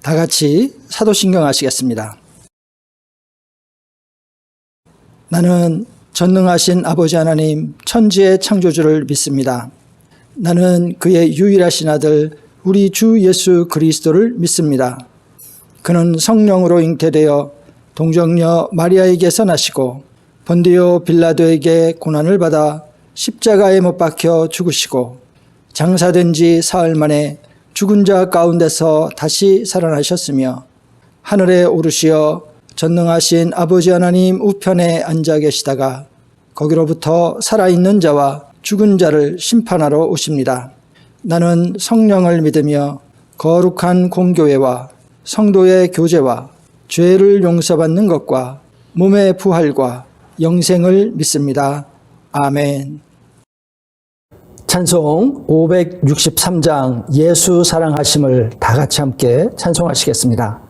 다 같이 사도신경 하시겠습니다. 나는 전능하신 아버지 하나님 천지의 창조주를 믿습니다. 나는 그의 유일하신 아들 우리 주 예수 그리스도를 믿습니다. 그는 성령으로 잉태되어 동정녀 마리아에게서 나시고 본디오 빌라도에게 고난을 받아 십자가에 못 박혀 죽으시고 장사된 지 사흘 만에 죽은 자 가운데서 다시 살아나셨으며 하늘에 오르시어 전능하신 아버지 하나님 우편에 앉아 계시다가 거기로부터 살아있는 자와 죽은 자를 심판하러 오십니다. 나는 성령을 믿으며 거룩한 공교회와 성도의 교제와 죄를 용서받는 것과 몸의 부활과 영생을 믿습니다. 아멘. 찬송 563장 예수 사랑하심을 다 같이 함께 찬송하시겠습니다.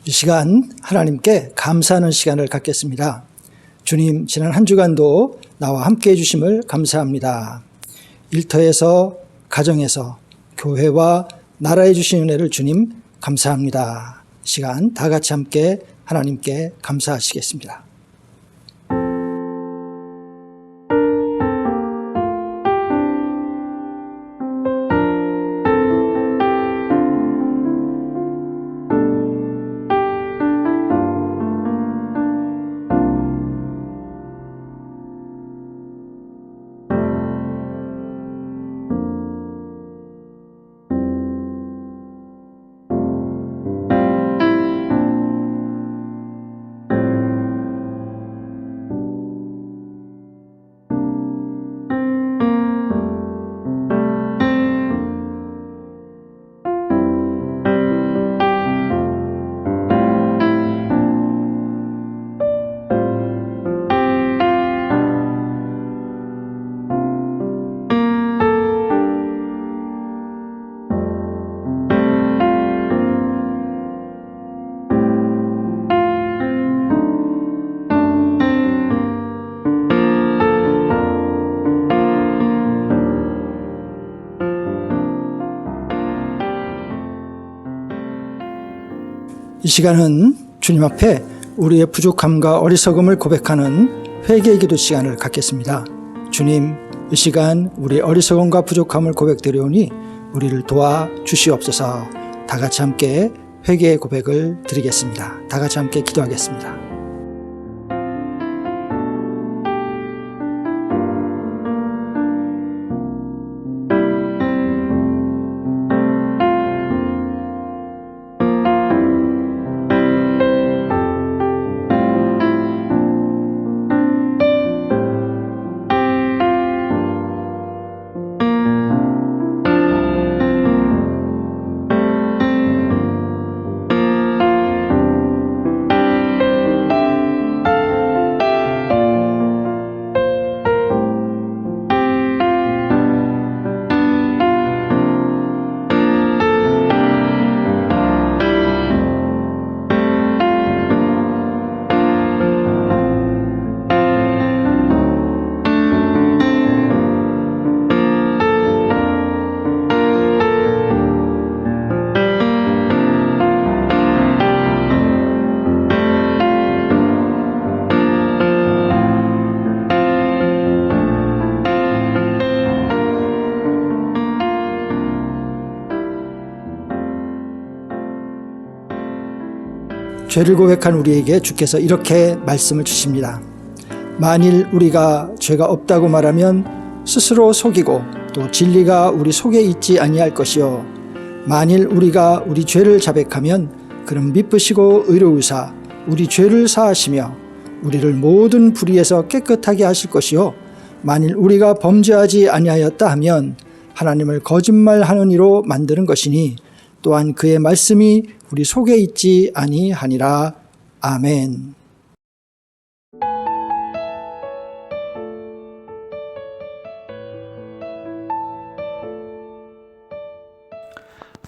이 시간 하나님께 감사하는 시간을 갖겠습니다. 주님, 지난 한 주간도 나와 함께 해주심을 감사합니다. 일터에서, 가정에서, 교회와 나라에 주신 은혜를 주님 감사합니다. 이 시간 다 같이 함께 하나님께 감사하시겠습니다. 이 시간은 주님 앞에 우리의 부족함과 어리석음을 고백하는 회개 기도 시간을 갖겠습니다. 주님, 이 시간 우리의 어리석음과 부족함을 고백드리오니 우리를 도와 주시옵소서. 다 같이 함께 회개의 고백을 드리겠습니다. 다 같이 함께 기도하겠습니다. 죄를 고백한 우리에게 주께서 이렇게 말씀을 주십니다. 만일 우리가 죄가 없다고 말하면 스스로 속이고 또 진리가 우리 속에 있지 아니할 것이요 만일 우리가 우리 죄를 자백하면 그는 미쁘시고 의로우사 우리 죄를 사하시며 우리를 모든 불의에서 깨끗하게 하실 것이요 만일 우리가 범죄하지 아니하였다 하면 하나님을 거짓말하는 이로 만드는 것이니 또한 그의 말씀이 우리 속에 있지 아니하니라. 아멘.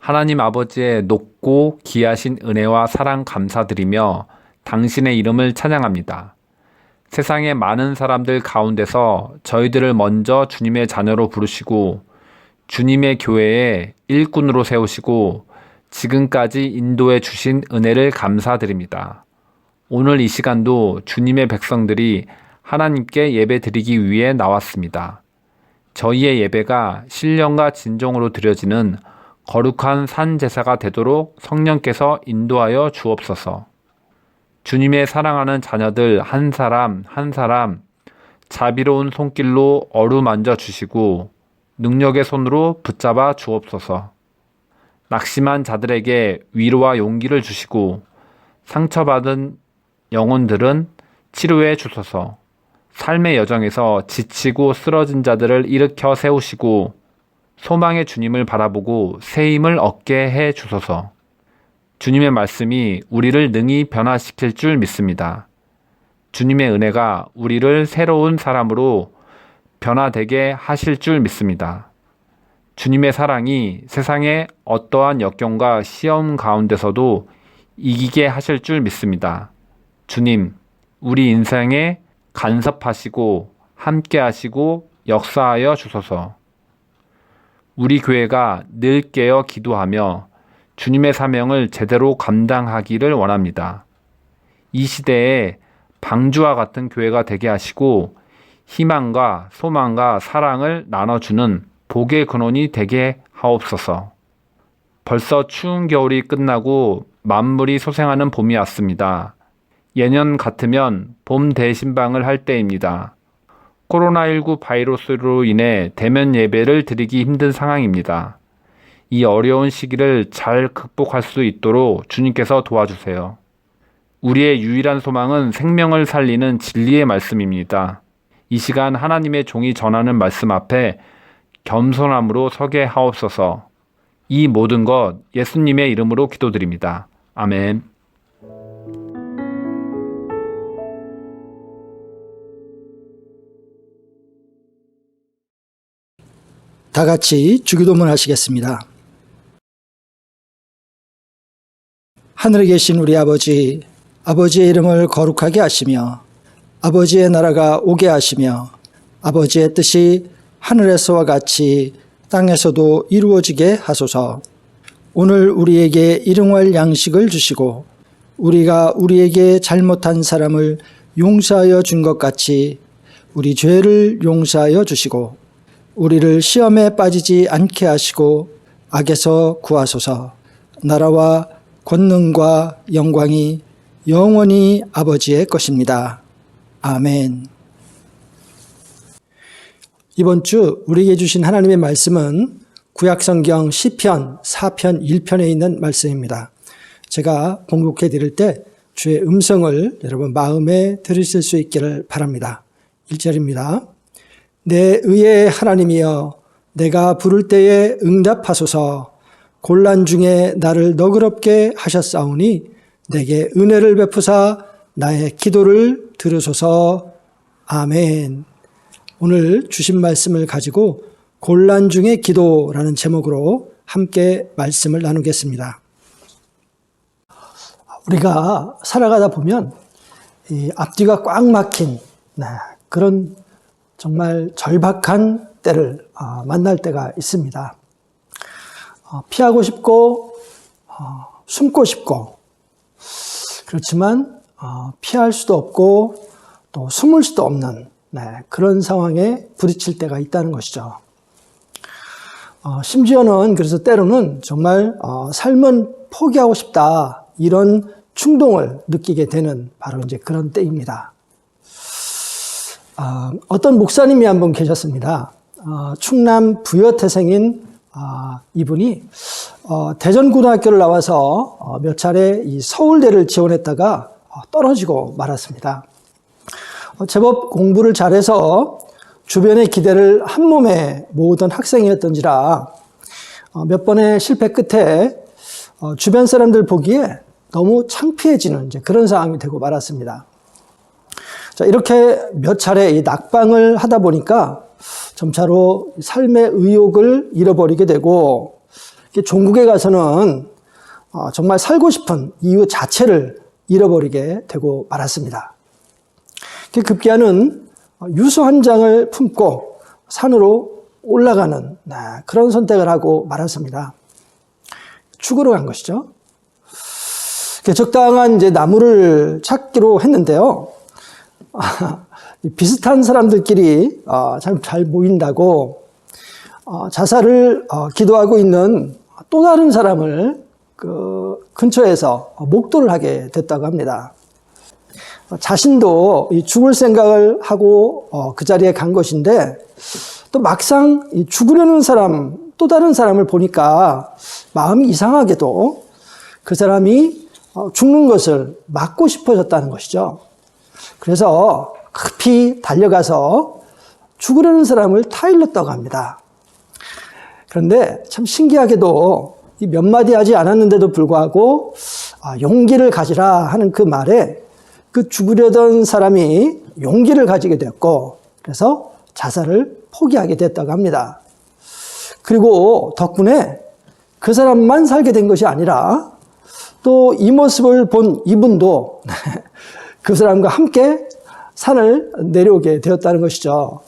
하나님 아버지의 높고 귀하신 은혜와 사랑 감사드리며 당신의 이름을 찬양합니다. 세상의 많은 사람들 가운데서 저희들을 먼저 주님의 자녀로 부르시고 주님의 교회에 일꾼으로 세우시고 지금까지 인도해 주신 은혜를 감사드립니다. 오늘 이 시간도 주님의 백성들이 하나님께 예배 드리기 위해 나왔습니다. 저희의 예배가 신령과 진정으로 드려지는 거룩한 산 제사가 되도록 성령께서 인도하여 주옵소서. 주님의 사랑하는 자녀들 한 사람 한 사람 자비로운 손길로 어루만져 주시고 능력의 손으로 붙잡아 주옵소서. 낙심한 자들에게 위로와 용기를 주시고 상처받은 영혼들은 치료해 주소서. 삶의 여정에서 지치고 쓰러진 자들을 일으켜 세우시고 소망의 주님을 바라보고 새 힘을 얻게 해 주소서. 주님의 말씀이 우리를 능히 변화시킬 줄 믿습니다. 주님의 은혜가 우리를 새로운 사람으로 변화되게 하실 줄 믿습니다. 주님의 사랑이 세상의 어떠한 역경과 시험 가운데서도 이기게 하실 줄 믿습니다. 주님, 우리 인생에 간섭하시고 함께 하시고 역사하여 주소서. 우리 교회가 늘 깨어 기도하며 주님의 사명을 제대로 감당하기를 원합니다. 이 시대에 방주와 같은 교회가 되게 하시고 희망과 소망과 사랑을 나눠주는 복의 근원이 되게 하옵소서. 벌써 추운 겨울이 끝나고 만물이 소생하는 봄이 왔습니다. 예년 같으면 봄 대신방을 할 때입니다. 코로나19 바이러스로 인해 대면 예배를 드리기 힘든 상황입니다. 이 어려운 시기를 잘 극복할 수 있도록 주님께서 도와주세요. 우리의 유일한 소망은 생명을 살리는 진리의 말씀입니다. 이 시간 하나님의 종이 전하는 말씀 앞에 겸손함으로 서게 하옵소서. 이 모든 것 예수님의 이름으로 기도드립니다. 아멘. 다 같이 주기도문 하시겠습니다. 하늘에 계신 우리 아버지, 아버지의 이름을 거룩하게 하시며 아버지의 나라가 오게 하시며 아버지의 뜻이 하늘에서와 같이 땅에서도 이루어지게 하소서. 오늘 우리에게 일용할 양식을 주시고 우리가 우리에게 잘못한 사람을 용서하여 준 것 같이 우리 죄를 용서하여 주시고 우리를 시험에 빠지지 않게 하시고 악에서 구하소서. 나라와 권능과 영광이 영원히 아버지의 것입니다. 아멘. 이번 주 우리에게 주신 하나님의 말씀은 구약성경 시편 4편 1편에 있는 말씀입니다. 제가 봉독해 드릴 때 주의 음성을 여러분 마음에 들으실 수 있기를 바랍니다. 1절입니다. 내 의의 하나님이여 내가 부를 때에 응답하소서. 곤란 중에 나를 너그럽게 하셨사오니 내게 은혜를 베푸사 나의 기도를 들으소서. 아멘. 오늘 주신 말씀을 가지고 곤란 중의 기도라는 제목으로 함께 말씀을 나누겠습니다. 우리가 살아가다 보면 이 앞뒤가 꽉 막힌 그런 정말 절박한 때를 만날 때가 있습니다. 피하고 싶고 숨고 싶고 그렇지만 피할 수도 없고 또 숨을 수도 없는 그런 상황에 부딪힐 때가 있다는 것이죠. 심지어는 그래서 때로는 정말 삶은 포기하고 싶다 이런 충동을 느끼게 되는 바로 이제 그런 때입니다. 어떤 목사님이 한 분 계셨습니다. 충남 부여태생인 이분이 대전고등학교를 나와서 몇 차례 이 서울대를 지원했다가 떨어지고 말았습니다. 제법 공부를 잘해서 주변의 기대를 한 몸에 모으던 학생이었던지라 몇 번의 실패 끝에 주변 사람들 보기에 너무 창피해지는 이제 그런 상황이 되고 말았습니다. 자, 이렇게 몇 차례 이 낙방을 하다 보니까 점차로 삶의 의욕을 잃어버리게 되고 종국에 가서는 정말 살고 싶은 이유 자체를 잃어버리게 되고 말았습니다. 급기야는 유서 한 장을 품고 산으로 올라가는 그런 선택을 하고 말았습니다. 죽으러 간 것이죠. 적당한 이제 나무를 찾기로 했는데요. 비슷한 사람들끼리 잘 모인다고 자살을 기도하고 있는 또 다른 사람을 그 근처에서 목도를 하게 됐다고 합니다. 자신도 죽을 생각을 하고 그 자리에 간 것인데 또 막상 죽으려는 사람, 또 다른 사람을 보니까 마음이 이상하게도 그 사람이 죽는 것을 막고 싶어졌다는 것이죠. 그래서 급히 달려가서 죽으려는 사람을 타일렀다고 합니다. 그런데 참 신기하게도 몇 마디 하지 않았는데도 불구하고 용기를 가지라 하는 그 말에 그 죽으려던 사람이 용기를 가지게 되었고 그래서 자살을 포기하게 됐다고 합니다. 그리고 덕분에 그 사람만 살게 된 것이 아니라 또 이 모습을 본 이분도 그 사람과 함께 산을 내려오게 되었다는 것이죠.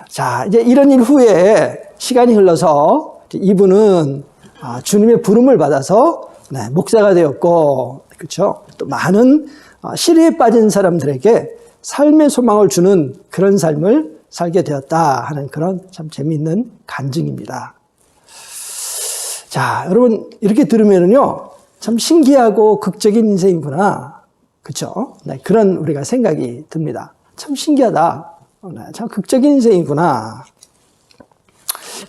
자, 이제 이런 일 후에 시간이 흘러서 이분은 주님의 부름을 받아서 목사가 되었고, 그렇죠? 또 많은 시리에 빠진 사람들에게 삶의 소망을 주는 그런 삶을 살게 되었다 하는 그런 참 재미있는 간증입니다. 자, 여러분 이렇게 들으면은요, 참 신기하고 극적인 인생이구나, 그렇죠? 그런 우리가 생각이 듭니다. 참 신기하다, 참 극적인 인생이구나.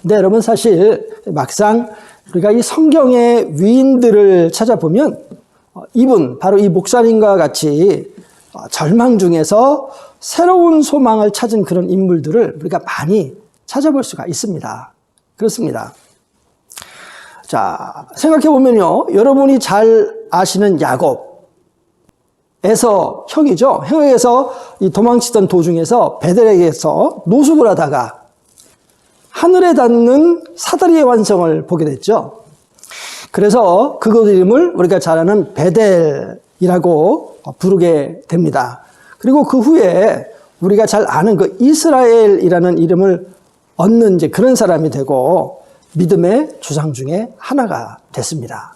근데 여러분 사실 막상 우리가 이 성경의 위인들을 찾아보면 바로 이 목사님과 같이 절망 중에서 새로운 소망을 찾은 그런 인물들을 우리가 많이 찾아볼 수가 있습니다. 그렇습니다. 자, 생각해보면요, 여러분이 잘 아시는 야곱에서 형이죠. 형에게서 이 도망치던 도중에서 베델에게서 노숙을 하다가 하늘에 닿는 사다리의 완성을 보게 됐죠. 그래서 그곳 이름을 우리가 잘 아는 베델이라고 부르게 됩니다. 그리고 그 후에 우리가 잘 아는 그 이스라엘이라는 이름을 얻는 이제 그런 사람이 되고 믿음의 조상 중에 하나가 됐습니다.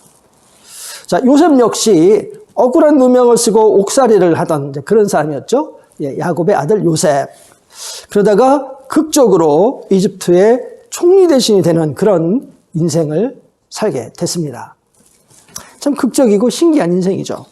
자, 요셉 역시 억울한 누명을 쓰고 옥살이를 하던 이제 그런 사람이었죠. 예, 야곱의 아들 요셉. 그러다가 극적으로 이집트의 총리 대신이 되는 그런 인생을 살게 됐습니다. 참 극적이고 신기한 인생이죠.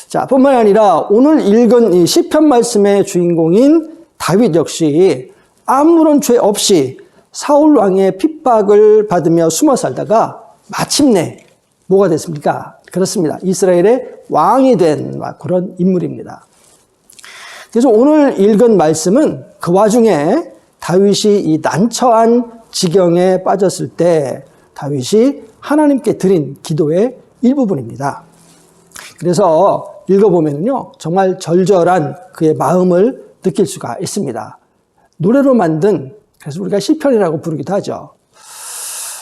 자, 뿐만 아니라 오늘 읽은 이 시편 말씀의 주인공인 다윗 역시 아무런 죄 없이 사울 왕의 핍박을 받으며 숨어 살다가 마침내 뭐가 됐습니까? 그렇습니다. 이스라엘의 왕이 된 그런 인물입니다. 그래서 오늘 읽은 말씀은 그 와중에 다윗이 이 난처한 지경에 빠졌을 때 다윗이 하나님께 드린 기도의 일부분입니다. 그래서 읽어보면요, 정말 절절한 그의 마음을 느낄 수가 있습니다. 노래로 만든, 그래서 우리가 시편이라고 부르기도 하죠.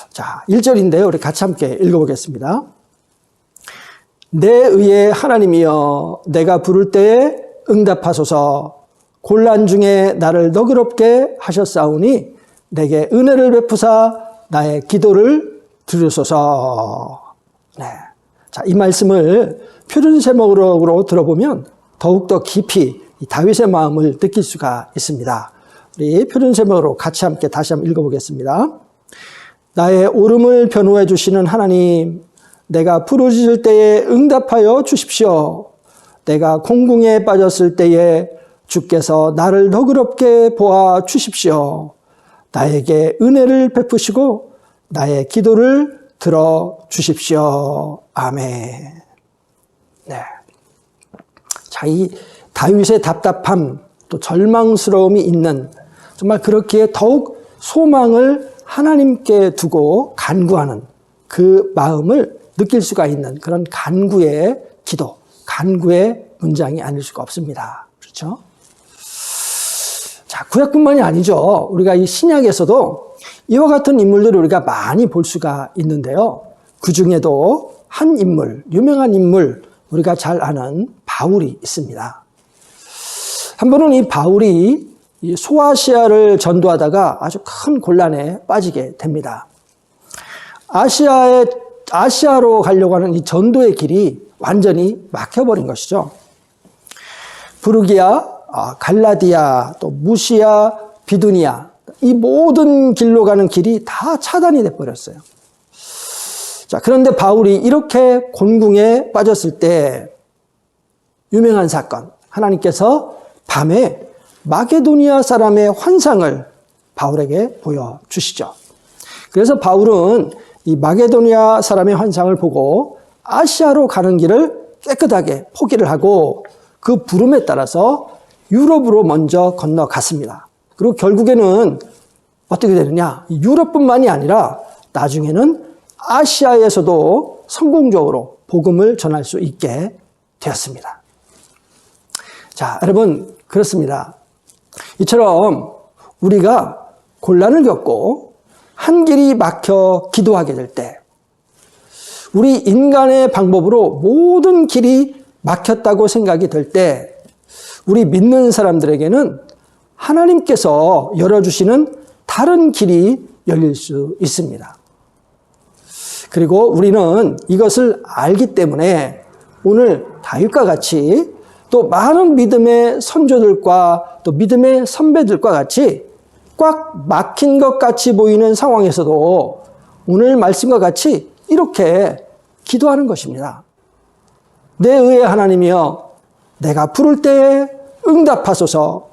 자, 1절인데요. 우리 같이 함께 읽어보겠습니다. 내 의의 하나님이여, 내가 부를 때에 응답하소서. 곤란 중에 나를 너그럽게 하셨사오니 내게 은혜를 베푸사 나의 기도를 들으소서. 네. 자, 이 말씀을 표준 제목으로 들어보면 더욱더 깊이 이 다윗의 마음을 느낄 수가 있습니다. 우리 표준 제목으로 같이 함께 다시 한번 읽어보겠습니다. 나의 오름을 변호해 주시는 하나님, 내가 부르짖을 때에 응답하여 주십시오. 내가 공궁에 빠졌을 때에 주께서 나를 너그럽게 보아 주십시오. 나에게 은혜를 베푸시고 나의 기도를 들어 주십시오. 아멘. 네. 자, 이 다윗의 답답함, 또 절망스러움이 있는, 정말 그렇기에 더욱 소망을 하나님께 두고 간구하는 그 마음을 느낄 수가 있는 그런 간구의 기도, 간구의 문장이 아닐 수가 없습니다. 그렇죠? 자, 구약뿐만이 아니죠. 우리가 이 신약에서도 이와 같은 인물들을 우리가 많이 볼 수가 있는데요. 그 중에도 한 인물, 유명한 인물, 우리가 잘 아는 바울이 있습니다. 한 번은 이 바울이 이 소아시아를 전도하다가 아주 큰 곤란에 빠지게 됩니다. 아시아로 가려고 하는 이 전도의 길이 완전히 막혀버린 것이죠. 부르기아, 갈라디아, 또 무시아, 비두니아, 이 모든 길로 가는 길이 다 차단이 돼버렸어요. 자, 그런데 바울이 이렇게 곤궁에 빠졌을 때 유명한 사건, 하나님께서 밤에 마게도니아 사람의 환상을 바울에게 보여주시죠. 그래서 바울은 이 마게도니아 사람의 환상을 보고 아시아로 가는 길을 깨끗하게 포기를 하고 그 부름에 따라서 유럽으로 먼저 건너갔습니다. 그리고 결국에는 어떻게 되느냐? 유럽뿐만이 아니라 나중에는 아시아에서도 성공적으로 복음을 전할 수 있게 되었습니다. 자, 여러분, 그렇습니다. 이처럼 우리가 곤란을 겪고 한 길이 막혀 기도하게 될 때, 우리 인간의 방법으로 모든 길이 막혔다고 생각이 될 때, 우리 믿는 사람들에게는 하나님께서 열어주시는 다른 길이 열릴 수 있습니다. 그리고 우리는 이것을 알기 때문에 오늘 다윗과 같이 또 많은 믿음의 선조들과 또 믿음의 선배들과 같이 꽉 막힌 것 같이 보이는 상황에서도 오늘 말씀과 같이 이렇게 기도하는 것입니다. 내 의의 하나님이여, 내가 부를 때에 응답하소서.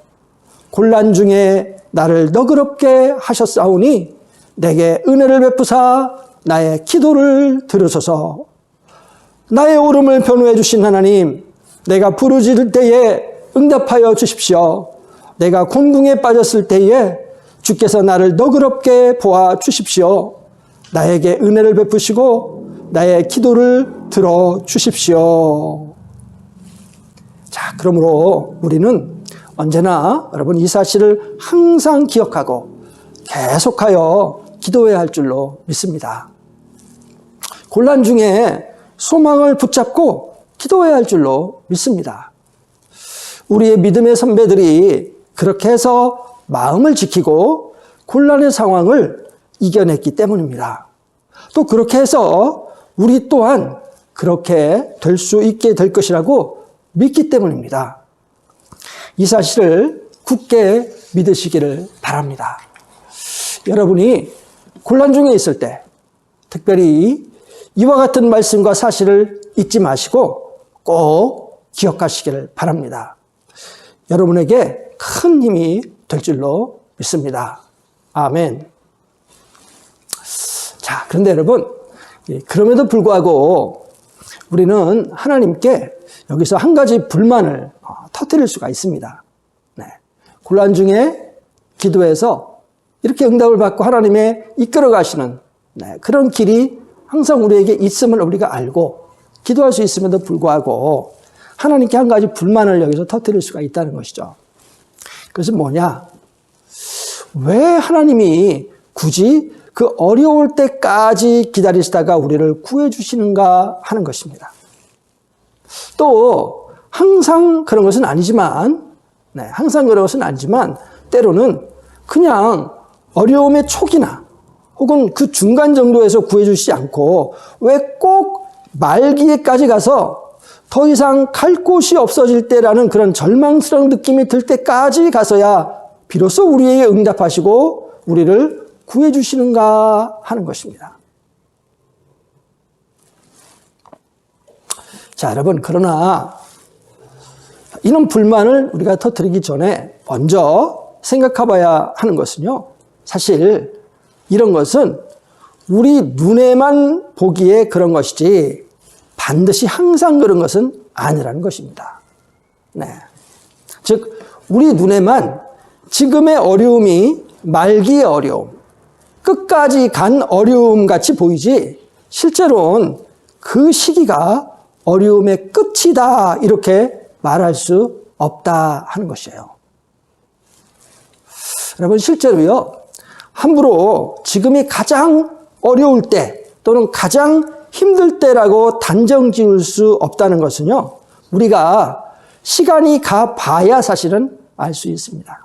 곤란 중에 나를 너그럽게 하셨사오니 내게 은혜를 베푸사 나의 기도를 들으소서. 나의 오름을 변호해 주신 하나님, 내가 부르짖을 때에 응답하여 주십시오. 내가 곤궁에 빠졌을 때에 주께서 나를 너그럽게 보아 주십시오. 나에게 은혜를 베푸시고 나의 기도를 들어 주십시오. 자, 그러므로 우리는 언제나 여러분 이 사실을 항상 기억하고 계속하여 기도해야 할 줄로 믿습니다. 곤란 중에 소망을 붙잡고 기도해야 할 줄로 믿습니다. 우리의 믿음의 선배들이 그렇게 해서 마음을 지키고 곤란의 상황을 이겨냈기 때문입니다. 또 그렇게 해서 우리 또한 그렇게 될 수 있게 될 것이라고 믿기 때문입니다. 이 사실을 굳게 믿으시기를 바랍니다. 여러분이 곤란 중에 있을 때 특별히 이와 같은 말씀과 사실을 잊지 마시고 꼭 기억하시기를 바랍니다. 여러분에게 큰 힘이 될 줄로 믿습니다. 아멘. 자, 그런데 여러분, 그럼에도 불구하고 우리는 하나님께 여기서 한 가지 불만을 터뜨릴 수가 있습니다. 네. 곤란 중에 기도해서 이렇게 응답을 받고 하나님의 이끌어 가시는 그런 길이 항상 우리에게 있음을 우리가 알고 기도할 수 있음에도 불구하고 하나님께 한 가지 불만을 여기서 터뜨릴 수가 있다는 것이죠. 그것은 뭐냐? 왜 하나님이 굳이 그 어려울 때까지 기다리시다가 우리를 구해주시는가 하는 것입니다. 또 항상 그런 것은 아니지만 때로는 그냥 어려움의 초기나 혹은 그 중간 정도에서 구해주시지 않고 왜 꼭 말기에까지 가서 더 이상 갈 곳이 없어질 때라는 그런 절망스러운 느낌이 들 때까지 가서야 비로소 우리에게 응답하시고 우리를 구해주시는가 하는 것입니다. 자, 여러분, 그러나 이런 불만을 우리가 터뜨리기 전에 먼저 생각해봐야 하는 것은요, 사실 이런 것은 우리 눈에만 보기에 그런 것이지 반드시 항상 그런 것은 아니라는 것입니다. 네. 즉, 우리 눈에만 지금의 어려움이 말기의 어려움, 끝까지 간 어려움 같이 보이지 실제로는 그 시기가 어려움의 끝이다 이렇게 말할 수 없다 하는 것이에요. 여러분, 실제로요, 함부로 지금이 가장 어려울 때 또는 가장 힘들 때라고 단정 지을 수 없다는 것은요, 우리가 시간이 가봐야 사실은 알 수 있습니다.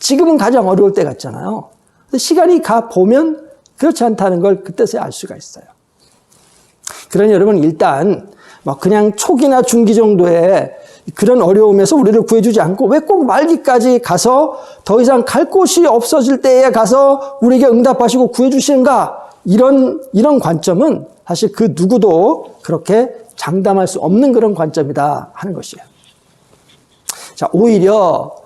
지금은 가장 어려울 때 같잖아요. 근데 시간이 가보면 그렇지 않다는 걸 그때서야 알 수가 있어요. 그러니 여러분, 일단 그냥 초기나 중기 정도의 그런 어려움에서 우리를 구해주지 않고 왜 꼭 말기까지 가서 더 이상 갈 곳이 없어질 때에 가서 우리에게 응답하시고 구해주시는가, 이런 관점은 사실 그 누구도 그렇게 장담할 수 없는 그런 관점이다 하는 것이에요. 자, 오히려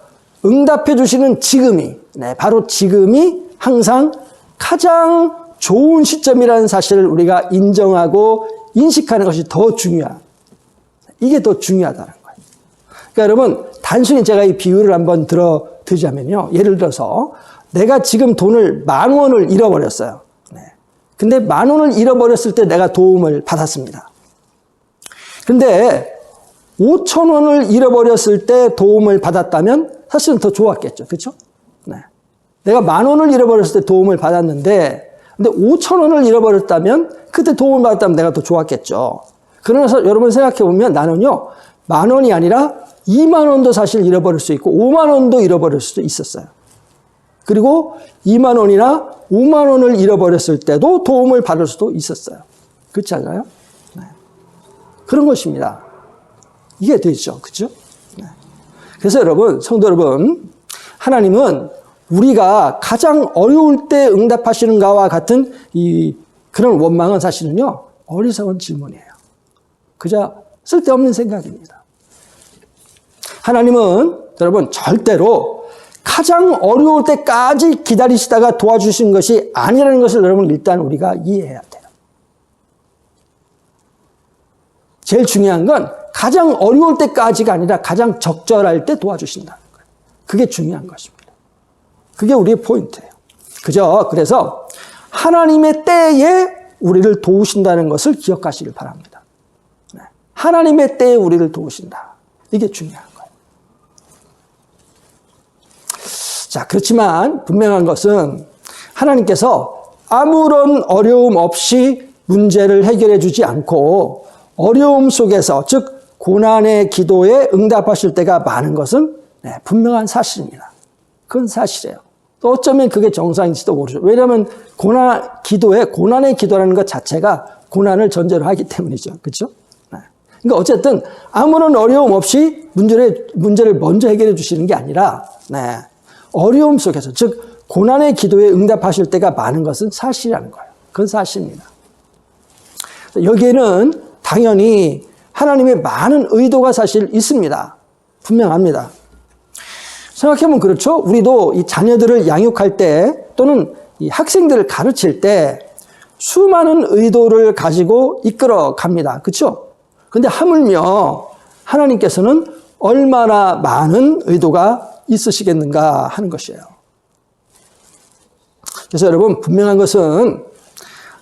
응답해 주시는 지금이, 바로 지금이 항상 가장 좋은 시점이라는 사실을 우리가 인정하고 인식하는 것이 더 중요한, 이게 더 중요하다는 거예요. 그러니까 여러분, 단순히 제가 이 비유를 한번 드자면요, 예를 들어서 내가 지금 돈을 10,000원을 잃어버렸어요. 근데 10,000원을 잃어버렸을 때 내가 도움을 받았습니다. 근데 5,000원을 잃어버렸을 때 도움을 받았다면 사실은 더 좋았겠죠. 그렇죠? 네. 내가 10,000원을 잃어버렸을 때 도움을 받았는데 근데 5,000원을 잃어버렸다면 그때 도움을 받았다면 내가 더 좋았겠죠. 그러면서 여러분 생각해 보면 나는요, 10,000원이 아니라 20,000원도 사실 잃어버릴 수 있고 50,000원도 잃어버릴 수도 있었어요. 그리고 20,000원이나 50,000원을 잃어버렸을 때도 도움을 받을 수도 있었어요. 그렇지 않아요? 네. 그런 것입니다. 이게 되죠. 그렇죠? 네. 그래서 여러분, 성도 여러분, 하나님은 우리가 가장 어려울 때 응답하시는가와 같은 그런 원망은 사실은요, 어리석은 질문이에요. 그저 쓸데없는 생각입니다. 하나님은 여러분 절대로 가장 어려울 때까지 기다리시다가 도와주신 것이 아니라는 것을 여러분 일단 우리가 이해해야 돼요. 제일 중요한 건 가장 어려울 때까지가 아니라 가장 적절할 때 도와주신다는 거예요. 그게 중요한 것입니다. 그게 우리의 포인트예요. 그래서 하나님의 때에 우리를 도우신다는 것을 기억하시길 바랍니다. 하나님의 때에 우리를 도우신다. 이게 중요한 거예요. 자, 그렇지만 분명한 것은 하나님께서 아무런 어려움 없이 문제를 해결해 주지 않고 어려움 속에서, 즉 고난의 기도에 응답하실 때가 많은 것은 분명한 사실입니다. 그건 사실이에요. 또 어쩌면 그게 정상인지도 모르죠. 왜냐하면 고난의 기도라는 것 자체가 고난을 전제로 하기 때문이죠. 그렇죠? 그러니까 어쨌든 아무런 어려움 없이 문제를 먼저 해결해 주시는 게 아니라 어려움 속에서, 즉 고난의 기도에 응답하실 때가 많은 것은 사실이라는 거예요. 그건 사실입니다. 여기에는 당연히 하나님의 많은 의도가 사실 있습니다. 분명합니다. 생각해보면 그렇죠. 우리도 이 자녀들을 양육할 때 또는 이 학생들을 가르칠 때 수많은 의도를 가지고 이끌어 갑니다. 그렇죠? 근데 하물며 하나님께서는 얼마나 많은 의도가 있으시겠는가 하는 것이에요. 그래서 여러분, 분명한 것은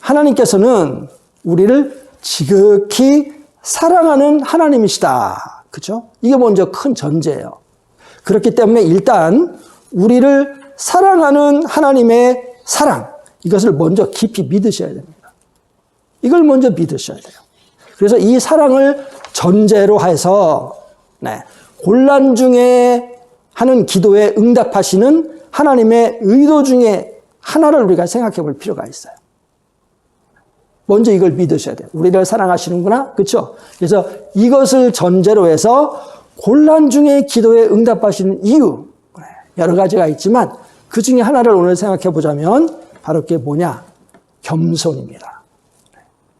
하나님께서는 우리를 지극히 사랑하는 하나님이시다. 그렇죠? 이게 먼저 큰 전제예요. 그렇기 때문에 일단 우리를 사랑하는 하나님의 사랑, 이것을 먼저 깊이 믿으셔야 됩니다. 이걸 먼저 믿으셔야 돼요. 그래서 이 사랑을 전제로 해서 곤란 중에 하는 기도에 응답하시는 하나님의 의도 중에 하나를 우리가 생각해 볼 필요가 있어요. 먼저 이걸 믿으셔야 돼요. 우리를 사랑하시는구나. 그렇죠? 그래서 이것을 전제로 해서 곤란 중에 기도에 응답하시는 이유, 여러 가지가 있지만 그 중에 하나를 오늘 생각해 보자면 바로 그게 뭐냐? 겸손입니다.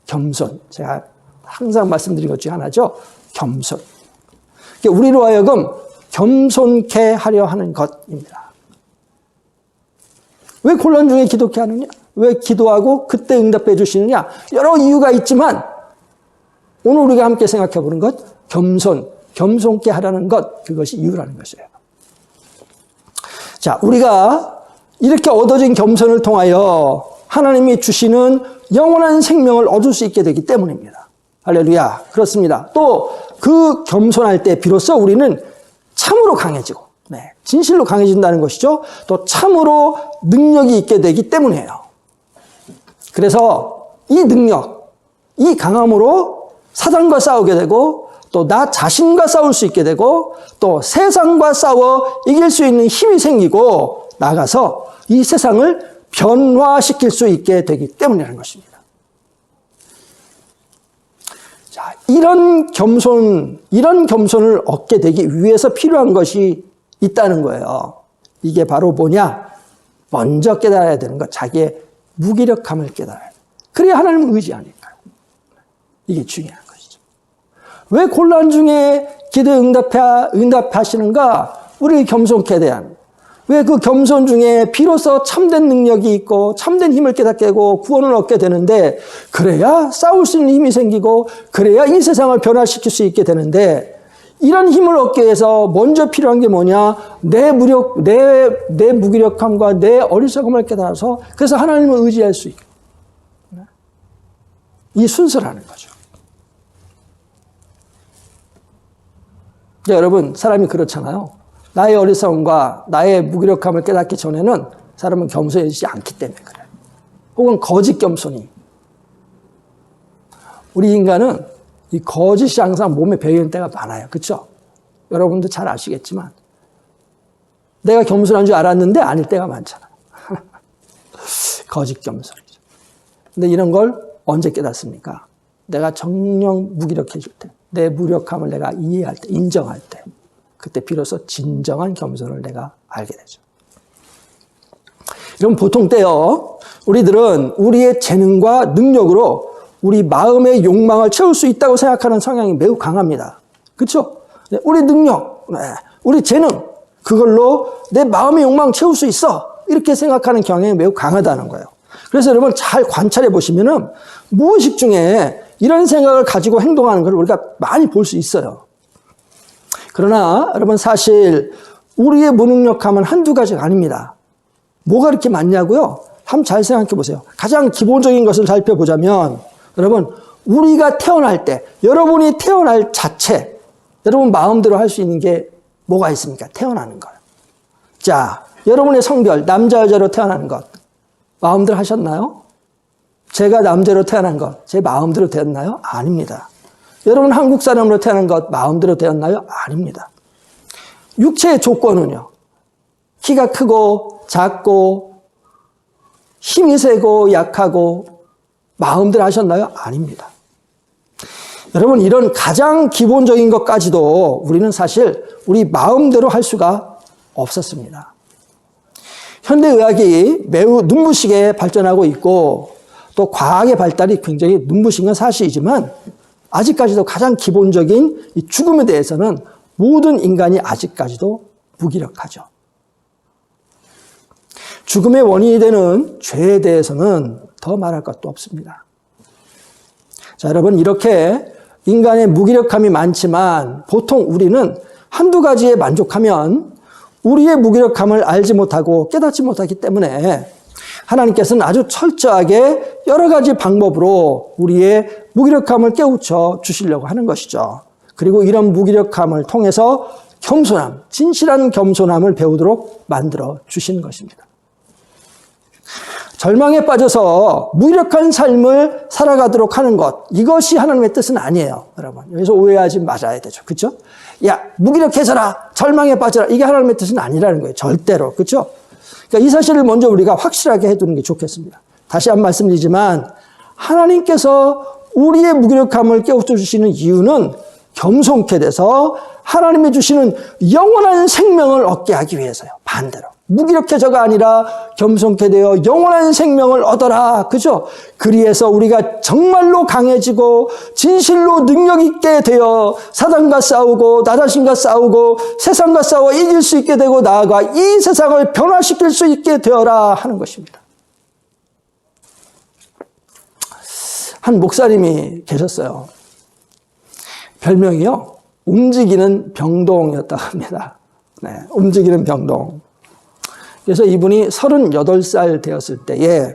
겸손. 제가 항상 말씀드린 것 중에 하나죠. 겸손. 우리로 하여금 겸손케 하려 하는 것입니다. 왜 곤란 중에 기도케 하느냐? 왜 기도하고 그때 응답해 주시느냐? 여러 이유가 있지만 오늘 우리가 함께 생각해 보는 것, 겸손케 하라는 것, 그것이 이유라는 것이에요. 자, 우리가 이렇게 얻어진 겸손을 통하여 하나님이 주시는 영원한 생명을 얻을 수 있게 되기 때문입니다. 할렐루야. 그렇습니다. 또 그 겸손할 때 비로소 우리는 참으로 강해지고, 진실로 강해진다는 것이죠. 또 참으로 능력이 있게 되기 때문이에요. 그래서 이 능력, 이 강함으로 사단과 싸우게 되고 또 나 자신과 싸울 수 있게 되고 또 세상과 싸워 이길 수 있는 힘이 생기고 나가서 이 세상을 변화시킬 수 있게 되기 때문이라는 것입니다. 자, 이런 겸손을 얻게 되기 위해서 필요한 것이 있다는 거예요. 이게 바로 뭐냐? 먼저 깨달아야 되는 것, 자기의 무기력함을 깨달아야 돼요. 그래야 하나님을 의지하니까요. 이게 중요한 것이죠. 왜 곤란 중에 기도에 응답하시는가? 우리를 겸손케 대한. 왜 그 겸손 중에 비로소 참된 능력이 있고 참된 힘을 깨닫게 되고 구원을 얻게 되는데, 그래야 싸울 수 있는 힘이 생기고 그래야 이 세상을 변화시킬 수 있게 되는데, 이런 힘을 얻기 위해서 먼저 필요한 게 뭐냐? 내 무기력함과 내 어리석음을 깨달아서 그래서 하나님을 의지할 수 있게. 이 순서라는 거죠. 여러분, 사람이 그렇잖아요. 나의 어리석음과 나의 무기력함을 깨닫기 전에는 사람은 겸손해지지 않기 때문에 그래요. 혹은 거짓 겸손이. 우리 인간은 이 거짓이 항상 몸에 배이는 때가 많아요. 그렇죠? 여러분도 잘 아시겠지만 내가 겸손한 줄 알았는데 아닐 때가 많잖아. 거짓 겸손이죠. 근데 이런 걸 언제 깨닫습니까? 내가 정녕 무기력해질 때, 내 무력함을 내가 이해할 때, 인정할 때, 그때 비로소 진정한 겸손을 내가 알게 되죠. 이런 보통 때요, 우리들은 우리의 재능과 능력으로 우리 마음의 욕망을 채울 수 있다고 생각하는 성향이 매우 강합니다. 그렇죠? 우리 능력, 우리 재능, 그걸로 내 마음의 욕망 채울 수 있어. 이렇게 생각하는 경향이 매우 강하다는 거예요. 그래서 여러분 잘 관찰해 보시면은 무의식 중에 이런 생각을 가지고 행동하는 걸 우리가 많이 볼 수 있어요. 그러나 여러분 사실 우리의 무능력함은 한두 가지가 아닙니다. 뭐가 그렇게 많냐고요? 한번 잘 생각해 보세요. 가장 기본적인 것을 살펴보자면 여러분, 우리가 태어날 때, 여러분이 태어날 자체, 여러분 마음대로 할 수 있는 게 뭐가 있습니까? 태어나는 거예요. 자, 여러분의 성별, 남자, 여자로 태어나는 것, 마음대로 하셨나요? 제가 남자로 태어난 것, 제 마음대로 되었나요? 아닙니다. 여러분 한국 사람으로 태어난 것, 마음대로 되었나요? 아닙니다. 육체의 조건은요, 키가 크고, 작고, 힘이 세고, 약하고, 마음대로 하셨나요? 아닙니다. 여러분, 이런 가장 기본적인 것까지도 우리는 사실 우리 마음대로 할 수가 없었습니다. 현대의학이 매우 눈부시게 발전하고 있고 또 과학의 발달이 굉장히 눈부신 건 사실이지만 아직까지도 가장 기본적인 이 죽음에 대해서는 모든 인간이 아직까지도 무기력하죠. 죽음의 원인이 되는 죄에 대해서는 더 말할 것도 없습니다. 자, 여러분, 이렇게 인간의 무기력함이 많지만 보통 우리는 한두 가지에 만족하면 우리의 무기력함을 알지 못하고 깨닫지 못하기 때문에 하나님께서는 아주 철저하게 여러 가지 방법으로 우리의 무기력함을 깨우쳐 주시려고 하는 것이죠. 그리고 이런 무기력함을 통해서 겸손함, 진실한 겸손함을 배우도록 만들어 주시는 것입니다. 절망에 빠져서 무기력한 삶을 살아가도록 하는 것, 이것이 하나님의 뜻은 아니에요, 여러분. 여기서 오해하지 말아야 되죠. 그렇죠? 야, 무기력해져라, 절망에 빠져라, 이게 하나님의 뜻은 아니라는 거예요. 절대로. 그렇죠? 그러니까 이 사실을 먼저 우리가 확실하게 해두는 게 좋겠습니다. 다시 한 말씀드리지만 하나님께서 우리의 무기력함을 깨우쳐 주시는 이유는 겸손케 돼서 하나님이 주시는 영원한 생명을 얻게 하기 위해서요. 반대로. 무기력해져가 아니라 겸손케 되어 영원한 생명을 얻어라. 그죠? 그리해서 우리가 정말로 강해지고 진실로 능력 있게 되어 사단과 싸우고 나 자신과 싸우고 세상과 싸워 이길 수 있게 되고 나아가 이 세상을 변화시킬 수 있게 되어라 하는 것입니다. 한 목사님이 계셨어요. 별명이요, 움직이는 병동이었다고 합니다. 네, 움직이는 병동. 그래서 이분이 38살 되었을 때에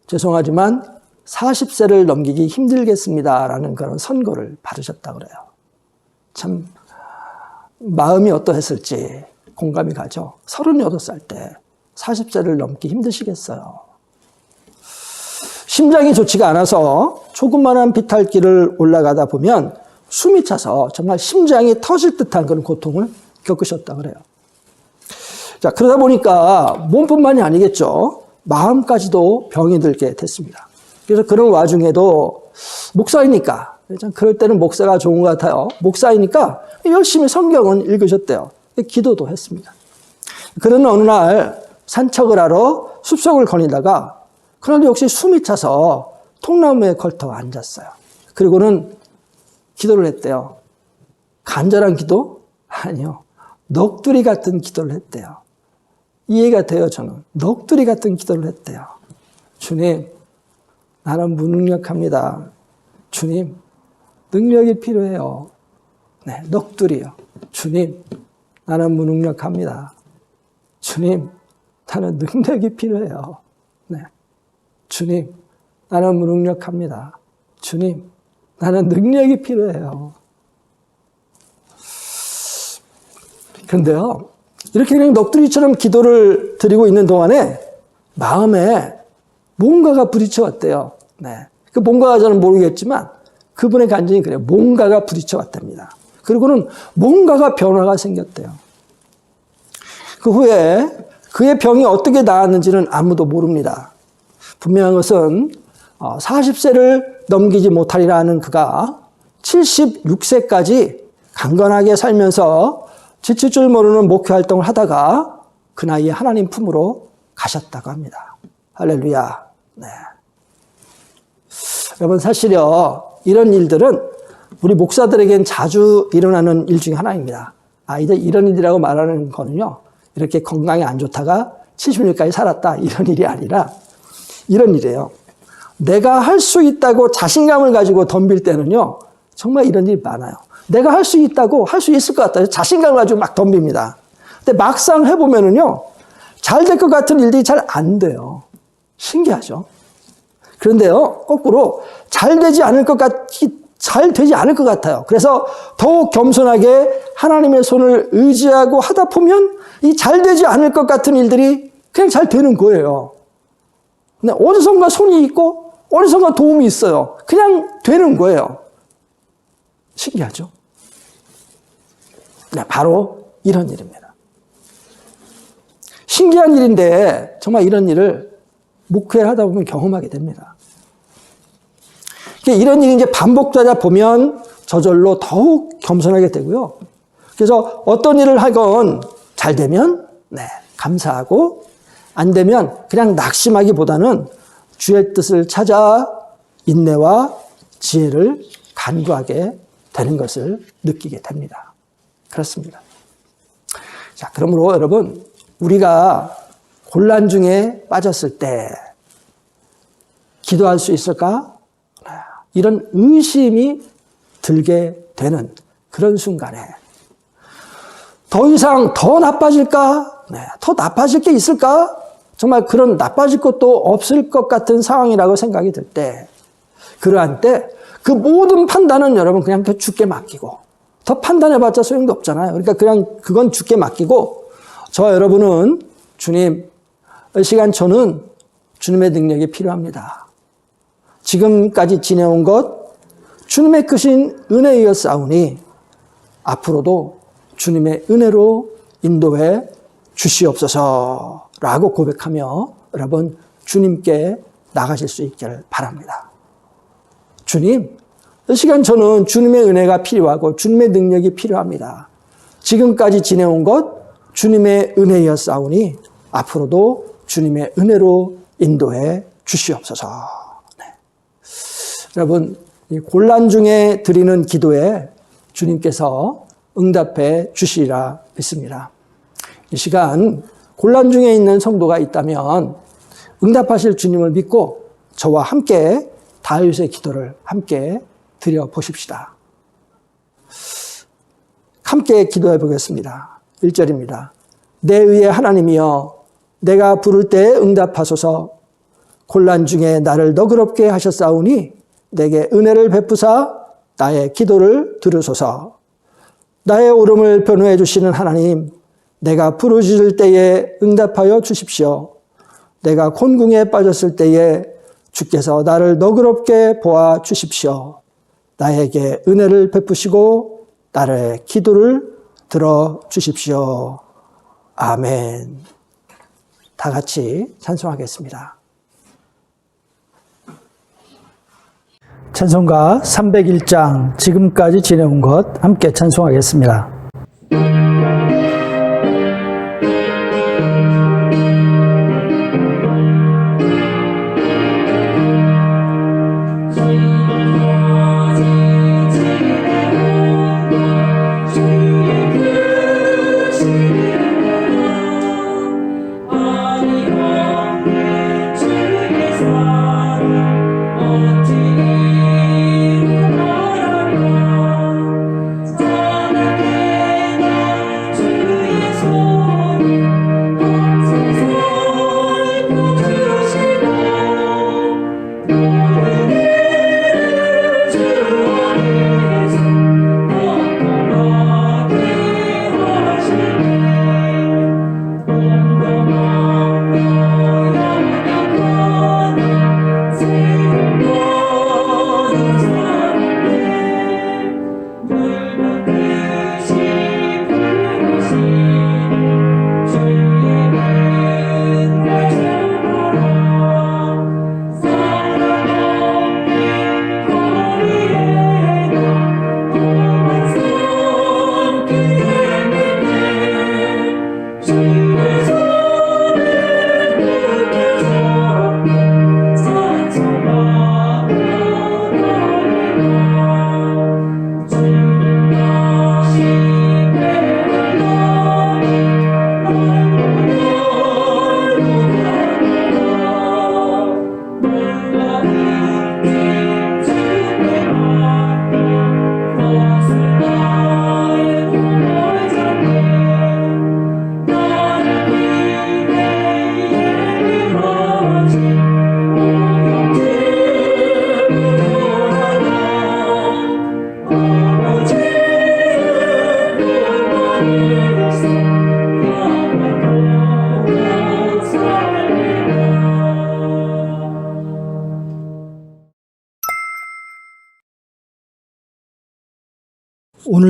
죄송하지만 40세를 넘기기 힘들겠습니다라는 그런 선고를 받으셨다고 그래요. 참 마음이 어떠했을지 공감이 가죠. 38살 때 40세를 넘기 힘드시겠어요. 심장이 좋지가 않아서 조그만한 비탈길을 올라가다 보면 숨이 차서 정말 심장이 터질 듯한 그런 고통을 겪으셨다고 그래요. 자, 그러다 보니까 몸뿐만이 아니겠죠. 마음까지도 병이 들게 됐습니다. 그래서 그런 와중에도 목사이니까, 그럴 때는 목사가 좋은 것 같아요. 목사이니까 열심히 성경은 읽으셨대요. 기도도 했습니다. 그러는 어느 날 산책을 하러 숲속을 거니다가 그런데 역시 숨이 차서 통나무에 걸터 앉았어요. 그리고는 기도를 했대요. 간절한 기도? 아니요. 넋두리 같은 기도를 했대요. 이해가 돼요, 저는. 넋두리 같은 기도를 했대요. 주님, 나는 무능력합니다. 주님, 능력이 필요해요. 네, 넋두리요. 주님, 나는 무능력합니다. 주님, 나는 능력이 필요해요. 네. 주님, 나는 무능력합니다. 주님, 나는 능력이 필요해요. 그런데요, 이렇게 그냥 넋두리처럼 기도를 드리고 있는 동안에 마음에 뭔가가 부딪혀왔대요. 네. 그 뭔가가 저는 모르겠지만 그분의 간증이 그래요. 뭔가가 부딪혀왔답니다. 그리고는 뭔가가 변화가 생겼대요. 그 후에 그의 병이 어떻게 나았는지는 아무도 모릅니다. 분명한 것은 40세를 넘기지 못하리라 하는 그가 76세까지 강건하게 살면서 지칠 줄 모르는 목회 활동을 하다가 그 나이에 하나님 품으로 가셨다고 합니다. 할렐루야. 네. 여러분, 사실요, 이런 일들은 우리 목사들에겐 자주 일어나는 일 중에 하나입니다. 이제 이런 일이라고 말하는 거는요, 이렇게 건강이 안 좋다가 70년까지 살았다, 이런 일이 아니라 이런 일이에요. 내가 할 수 있다고 자신감을 가지고 덤빌 때는요, 정말 이런 일이 많아요. 내가 할 수 있다고, 할 수 있을 것 같다, 자신감을 가지고 막 덤빕니다. 근데 막상 해보면은요, 잘 될 것 같은 일들이 잘 안 돼요. 신기하죠? 그런데요, 거꾸로 잘 되지 않을 것 같아요. 그래서 더욱 겸손하게 하나님의 손을 의지하고 하다 보면 이 잘 되지 않을 것 같은 일들이 그냥 잘 되는 거예요. 근데 어디선가 손이 있고 어디선가 도움이 있어요. 그냥 되는 거예요. 신기하죠? 네, 바로 이런 일입니다. 신기한 일인데 정말 이런 일을 목회를 하다 보면 경험하게 됩니다. 이런 일이 이제 반복되다 보면 저절로 더욱 겸손하게 되고요. 그래서 어떤 일을 하건 잘 되면 감사하고 안 되면 그냥 낙심하기보다는 주의 뜻을 찾아 인내와 지혜를 간구하게 되는 것을 느끼게 됩니다. 그렇습니다. 자, 그러므로 여러분, 우리가 곤란 중에 빠졌을 때 기도할 수 있을까? 이런 의심이 들게 되는 그런 순간에 더 이상 더 나빠질까? 더 나빠질 게 있을까? 정말 그런 나빠질 것도 없을 것 같은 상황이라고 생각이 들 때, 그러한 때 그 모든 판단은 여러분 그냥 주께 맡기고, 더 판단해봤자 소용도 없잖아요. 그러니까 그냥 그건 주께 맡기고, 저와 여러분은 주님, 이 시간 저는 주님의 능력이 필요합니다. 지금까지 지내온 것 주님의 크신 은혜이었사오니 앞으로도 주님의 은혜로 인도해 주시옵소서라고 고백하며 여러분 주님께 나가실 수 있기를 바랍니다. 주님, 이 시간 저는 주님의 은혜가 필요하고 주님의 능력이 필요합니다. 지금까지 지내온 것 주님의 은혜이었사오니 앞으로도 주님의 은혜로 인도해 주시옵소서. 여러분, 이 곤란 중에 드리는 기도에 주님께서 응답해 주시리라 믿습니다. 이 시간 곤란 중에 있는 성도가 있다면 응답하실 주님을 믿고 저와 함께 다윗의 기도를 함께 드려보십시다. 함께 기도해 보겠습니다. 1절입니다. 내 의의 하나님이여, 내가 부를 때 응답하소서. 곤란 중에 나를 너그럽게 하셨사오니 내게 은혜를 베푸사 나의 기도를 들으소서. 나의 오름을 변호해 주시는 하나님, 내가 부르짖을 때에 응답하여 주십시오. 내가 곤궁에 빠졌을 때에 주께서 나를 너그럽게 보아 주십시오. 나에게 은혜를 베푸시고 나의 기도를 들어 주십시오. 아멘. 다 같이 찬송하겠습니다. 찬송가 301장 지금까지 지내온 것 함께 찬송하겠습니다.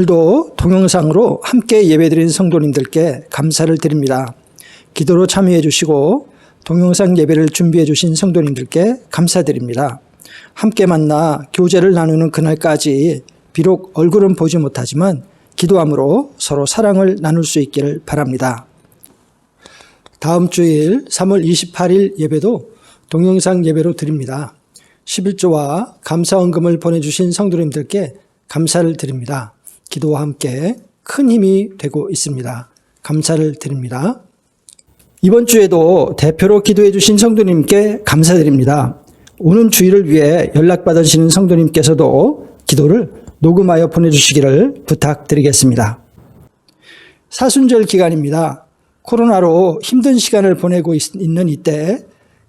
오늘도 동영상으로 함께 예배드린 성도님들께 감사를 드립니다. 기도로 참여해 주시고 동영상 예배를 준비해 주신 성도님들께 감사드립니다. 함께 만나 교제를 나누는 그날까지 비록 얼굴은 보지 못하지만 기도함으로 서로 사랑을 나눌 수 있기를 바랍니다. 다음 주일 3월 28일 예배도 동영상 예배로 드립니다. 11조와 감사헌금을 보내주신 성도님들께 감사를 드립니다. 기도와 함께 큰 힘이 되고 있습니다. 감사를 드립니다. 이번 주에도 대표로 기도해 주신 성도님께 감사드립니다. 오는 주일을 위해 연락받으시는 성도님께서도 기도를 녹음하여 보내주시기를 부탁드리겠습니다. 사순절 기간입니다. 코로나로 힘든 시간을 보내고 있는 이때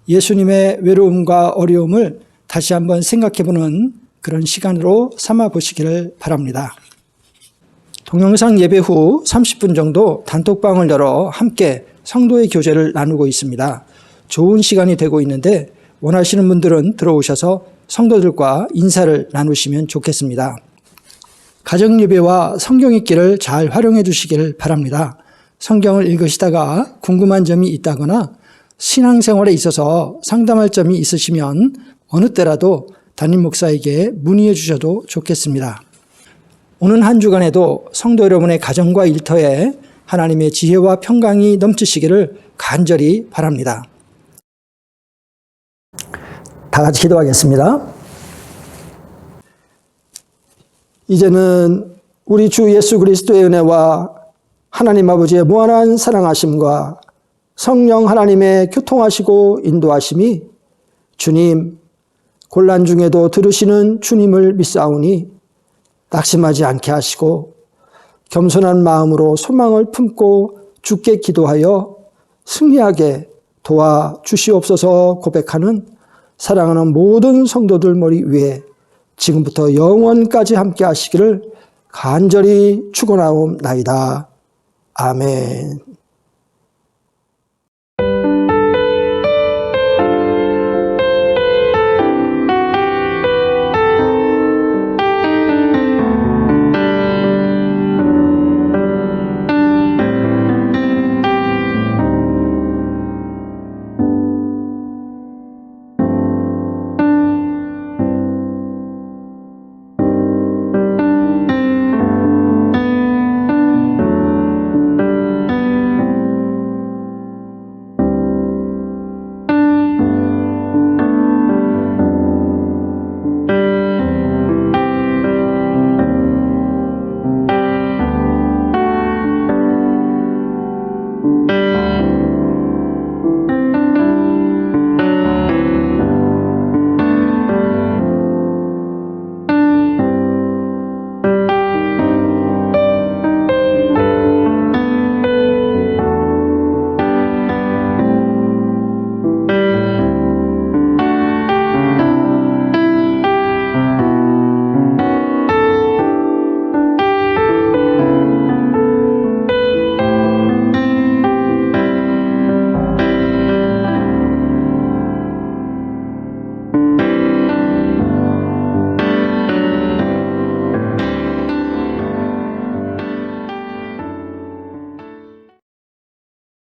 예수님의 외로움과 어려움을 다시 한번 생각해보는 그런 시간으로 삼아 보시기를 바랍니다. 동영상 예배 후 30분 정도 단톡방을 열어 함께 성도의 교제를 나누고 있습니다. 좋은 시간이 되고 있는데 원하시는 분들은 들어오셔서 성도들과 인사를 나누시면 좋겠습니다. 가정 예배와 성경 읽기를 잘 활용해 주시기를 바랍니다. 성경을 읽으시다가 궁금한 점이 있다거나 신앙생활에 있어서 상담할 점이 있으시면 어느 때라도 담임 목사에게 문의해 주셔도 좋겠습니다. 오는 한 주간에도 성도 여러분의 가정과 일터에 하나님의 지혜와 평강이 넘치시기를 간절히 바랍니다. 다 같이 기도하겠습니다. 이제는 우리 주 예수 그리스도의 은혜와 하나님 아버지의 무한한 사랑하심과 성령 하나님의 교통하시고 인도하심이 주님, 곤란 중에도 들으시는 주님을 믿사오니 낙심하지 않게 하시고 겸손한 마음으로 소망을 품고 주께 기도하여 승리하게 도와주시옵소서 고백하는 사랑하는 모든 성도들 머리 위에 지금부터 영원까지 함께 하시기를 간절히 축원하옵나이다. 아멘.